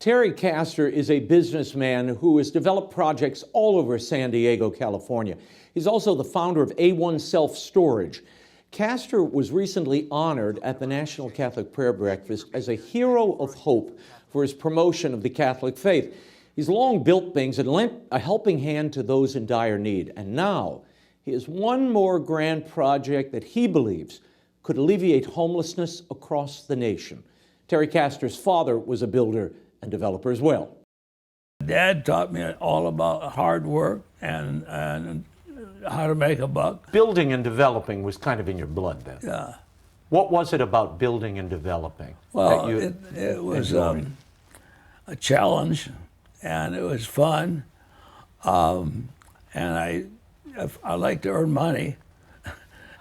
Terry Castor is a businessman who has developed projects all over San Diego, California. He's also the founder of A1 Self Storage. Castor was recently honored at the National Catholic Prayer Breakfast as a hero of hope for his promotion of the Catholic faith. He's long built things and lent a helping hand to those in dire need. And now he has one more grand project that he believes could alleviate homelessness across the nation. Terry Castor's father was a builder and developer as well. Dad taught me all about hard work and how to make a buck. Building and developing was kind of in your blood then. Yeah. What was it about building and developing? Well, it was a challenge, and it was fun, and I like to earn money.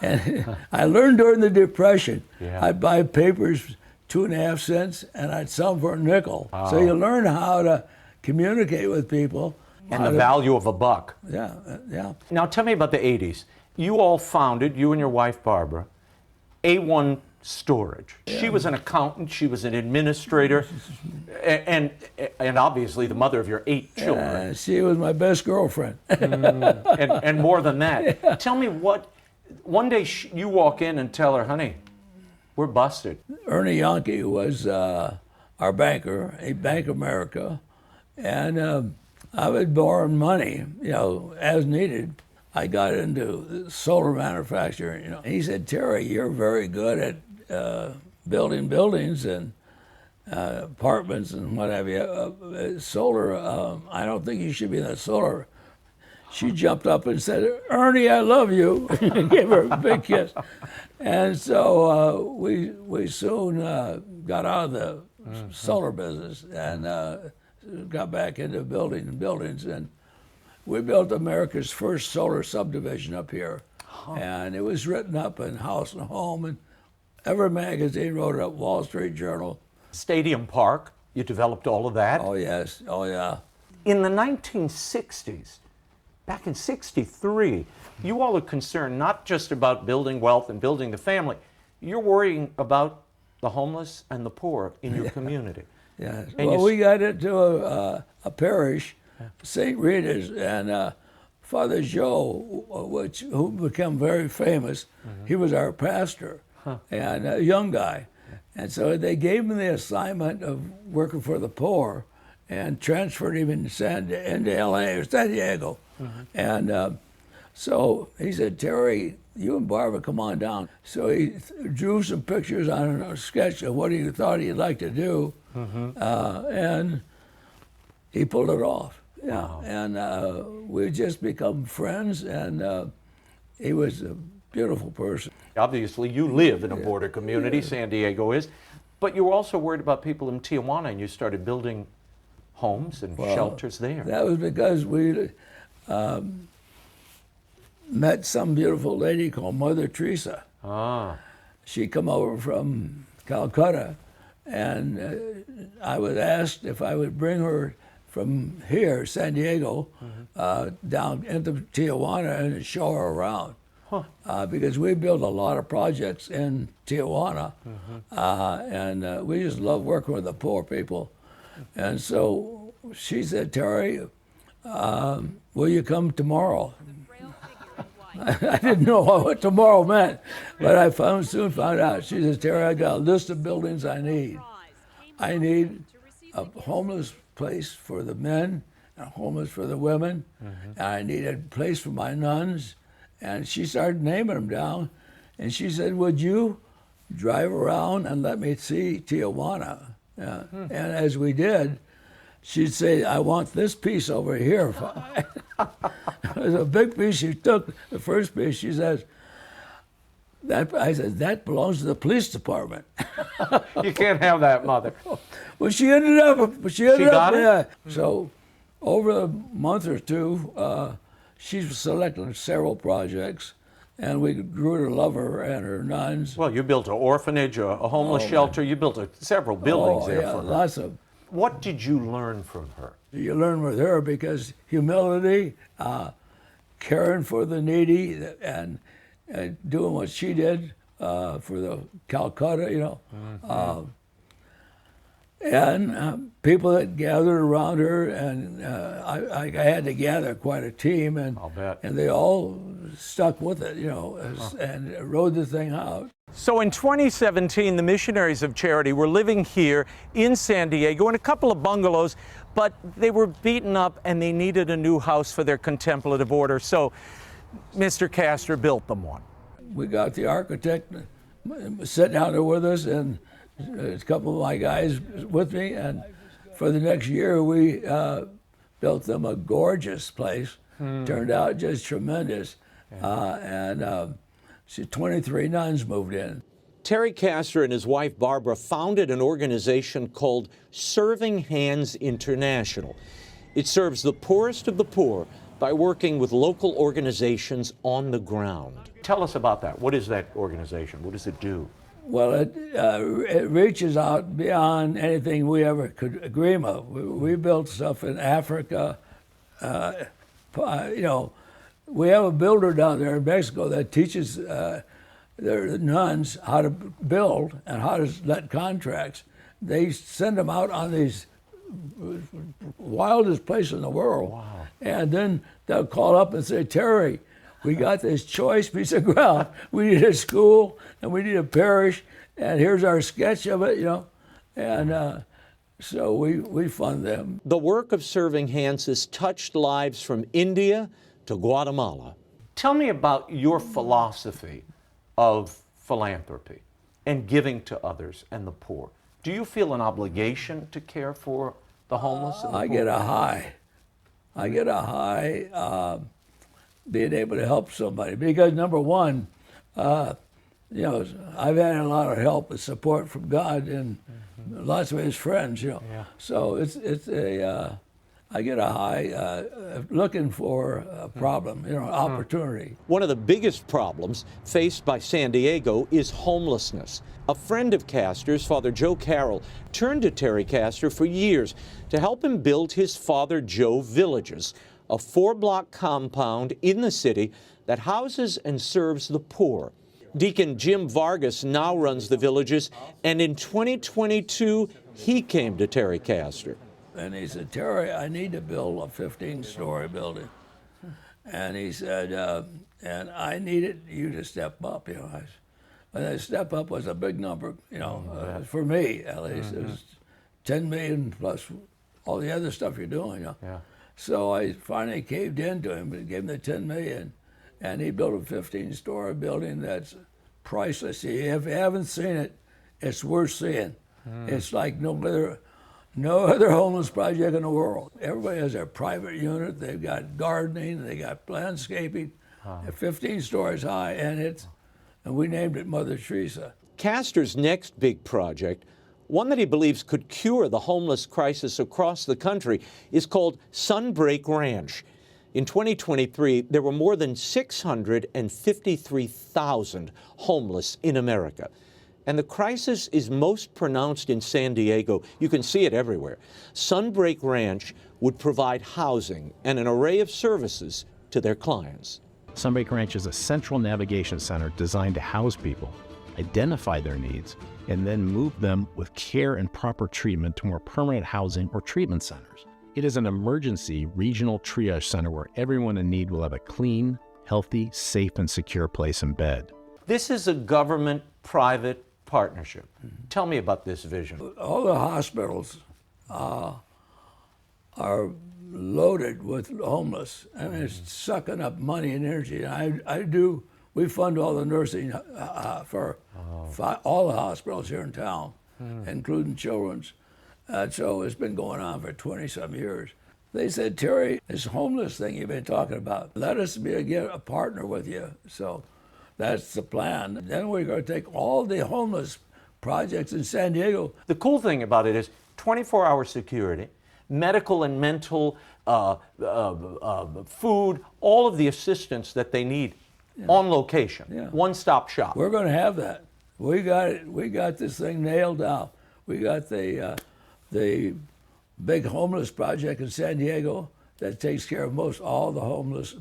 And I learned during the Depression. Yeah. I'd buy papers 2.5 cents, and I'd sell them for a nickel. Oh. So you learn how to communicate with people. And the value of a buck. Yeah, yeah. Now tell me about the 80s. You all founded, you and your wife Barbara, A1 Storage. Yeah. She was an accountant, she was an administrator, and obviously the mother of your 8 children. She was my best girlfriend. and more than that. Yeah. Tell me one day you walk in and tell her, honey, we're busted. Ernie Yonke was our banker, a Bank of America, and I would borrow money, as needed. I got into solar manufacturing. He said, Terry, you're very good at building buildings and apartments and what have you. Solar, I don't think you should be in that solar. She jumped up and said, Ernie, I love you. Gave her a big kiss. And so we soon got out of the solar business and got back into building buildings. And we built America's first solar subdivision up here. Huh. And it was written up in House and Home, and every magazine wrote it up, Wall Street Journal. Stadium Park, you developed all of that. Oh, yes. Oh, yeah. In the 1960s, back in 63, you all are concerned not just about building wealth and building the family. You're worrying about the homeless and the poor in your community. Yeah. Well, we got into a parish, St. Rita's, and Father Joe, who became very famous, he was our pastor, and a young guy. And so they gave him the assignment of working for the poor and transferred him into L.A. or San Diego. And so he said, Terry, you and Barbara come on down. So he drew some pictures on a sketch of what he thought he'd like to do, and he pulled it off. Yeah, wow. And we just become friends, and he was a beautiful person. Obviously, you live in a border community, San Diego is, but you were also worried about people in Tijuana, and you started building homes and shelters there. That was because we met some beautiful lady called Mother Teresa. She come over from Calcutta, and I was asked if I would bring her from here, San Diego, down into Tijuana and show her around. Because we built a lot of projects in Tijuana, and we just love working with the poor people. And so she said, Terry, will you come tomorrow? I didn't know what tomorrow meant, but I soon found out. She says, Terry, I got a list of buildings I need. I need a homeless place for the men, and a homeless for the women, and I need a place for my nuns. And she started naming them down, and she said, would you drive around and let me see Tijuana? And as we did, she'd say, I want this piece over here. It was a big piece. She took the first piece. She says, I said, that belongs to the police department. You can't have that, Mother. Well, she ended up, She got it? yeah. So over a month or two, she selected several projects, and we grew to love her and her nuns. Well, you built an orphanage, a homeless shelter. You built several buildings there for her. Lots of. What did you learn from her? You learn with her because humility, caring for the needy, and doing what she did for the Calcutta, And people that gathered around her, and I had to gather quite a team, and I'll bet. and they all stuck with it, and rode the thing out. So in 2017, the Missionaries of Charity were living here in San Diego in a couple of bungalows, but they were beaten up and they needed a new house for their contemplative order. So Mr. Castor built them one. We got the architect sit down there with us, and a couple of my guys with me, and for the next year we built them a gorgeous place. Turned out just tremendous. And 23 nuns moved in. Terry Castor and his wife Barbara founded an organization called Serving Hands International. It serves the poorest of the poor by working with local organizations on the ground. Tell us about that. What is that organization? What does it do? Well, it reaches out beyond anything we ever could dream of. We built stuff in Africa. We have a builder down there in Mexico that teaches their nuns how to build and how to let contracts. They send them out on these wildest places in the world. Wow. And then they'll call up and say, Terry, we got this choice piece of ground. We need a school and we need a parish, and here's our sketch of it, And so we fund them. The work of Serving Hands has touched lives from India to Guatemala. Tell me about your philosophy of philanthropy and giving to others and the poor. Do you feel an obligation to care for the homeless and the poor? I get a high being able to help somebody, because number one, I've had a lot of help and support from God and lots of His friends, Yeah. So I get a high looking for a problem, opportunity. One of the biggest problems faced by San Diego is homelessness. A friend of Castor's, Father Joe Carroll, turned to Terry Castor for years to help him build his Father Joe Villages, a 4-block compound in the city that houses and serves the poor. Deacon Jim Vargas now runs the villages, and in 2022, he came to Terry Castor. And he said, Terry, I need to build a 15-story building. And he said, and I needed you to step up, And that step up was a big number, for me at least. It was 10 million plus all the other stuff you're doing, Yeah. So I finally caved into him and gave him the 10 million. And he built a 15-story building that's priceless. If you haven't seen it, it's worth seeing. It's like no other homeless project in the world. Everybody has their private unit. They've got gardening. They got landscaping. 15 stories high, and we named it Mother Teresa. Castor's next big project, one that he believes could cure the homeless crisis across the country, is called Sunbreak Ranch. In 2023, there were more than 653,000 homeless in America. And the crisis is most pronounced in San Diego. You can see it everywhere. Sunbreak Ranch would provide housing and an array of services to their clients. Sunbreak Ranch is a central navigation center designed to house people, identify their needs, and then move them with care and proper treatment to more permanent housing or treatment centers. It is an emergency regional triage center where everyone in need will have a clean, healthy, safe, and secure place in bed. This is a government-private partnership. Tell me about this vision. All the hospitals are loaded with homeless. I mean, it's sucking up money and energy. We fund all the nursing for all the hospitals here in town, including children's. So it's been going on for 20-some years. They said, Terry, this homeless thing you've been talking about, let us get a partner with you. So that's the plan. Then we're going to take all the homeless projects in San Diego. The cool thing about it is 24-hour security, medical and mental, food, all of the assistance that they need on location. Yeah. One-stop shop. We're going to have that. We got it. We got this thing nailed down. We got the big homeless project in San Diego that takes care of most all the homeless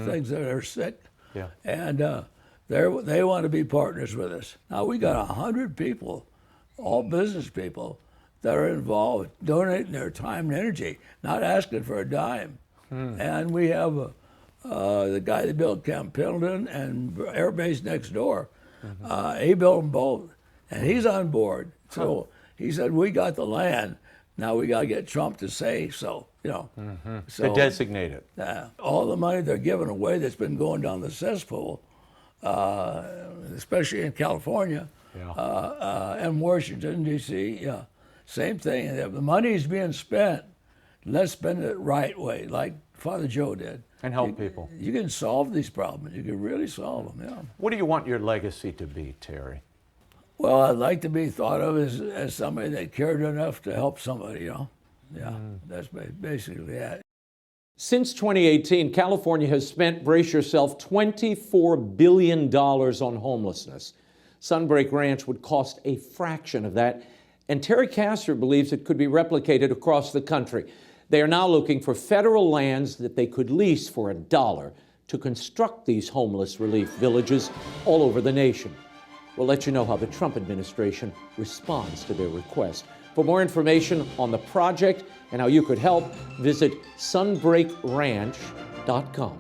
things that are sick. Yeah. And they want to be partners with us. Now we got 100 people, all business people, that are involved, donating their time and energy, not asking for a dime. And we have the guy that built Camp Pendleton and Air Base next door. He built them both, and he's on board. So he said, we got the land. Now we got to get Trump to say so, you know. To designate it. All the money they're giving away that's been going down the cesspool, especially in California and Washington, D.C., same thing. If the money's being spent, let's spend it the right way, like Father Joe did. And help people. You can solve these problems. You can really solve them, yeah. What do you want your legacy to be, Terry? Well, I'd like to be thought of as somebody that cared enough to help somebody, you know. Yeah, that's basically it. Since 2018, California has spent, brace yourself, $24 billion on homelessness. Sunbreak Ranch would cost a fraction of that, and Terry Castor believes it could be replicated across the country. They are now looking for federal lands that they could lease for $1 to construct these homeless relief villages all over the nation. We'll let you know how the Trump administration responds to their request. For more information on the project and how you could help, visit sunbreakranch.com.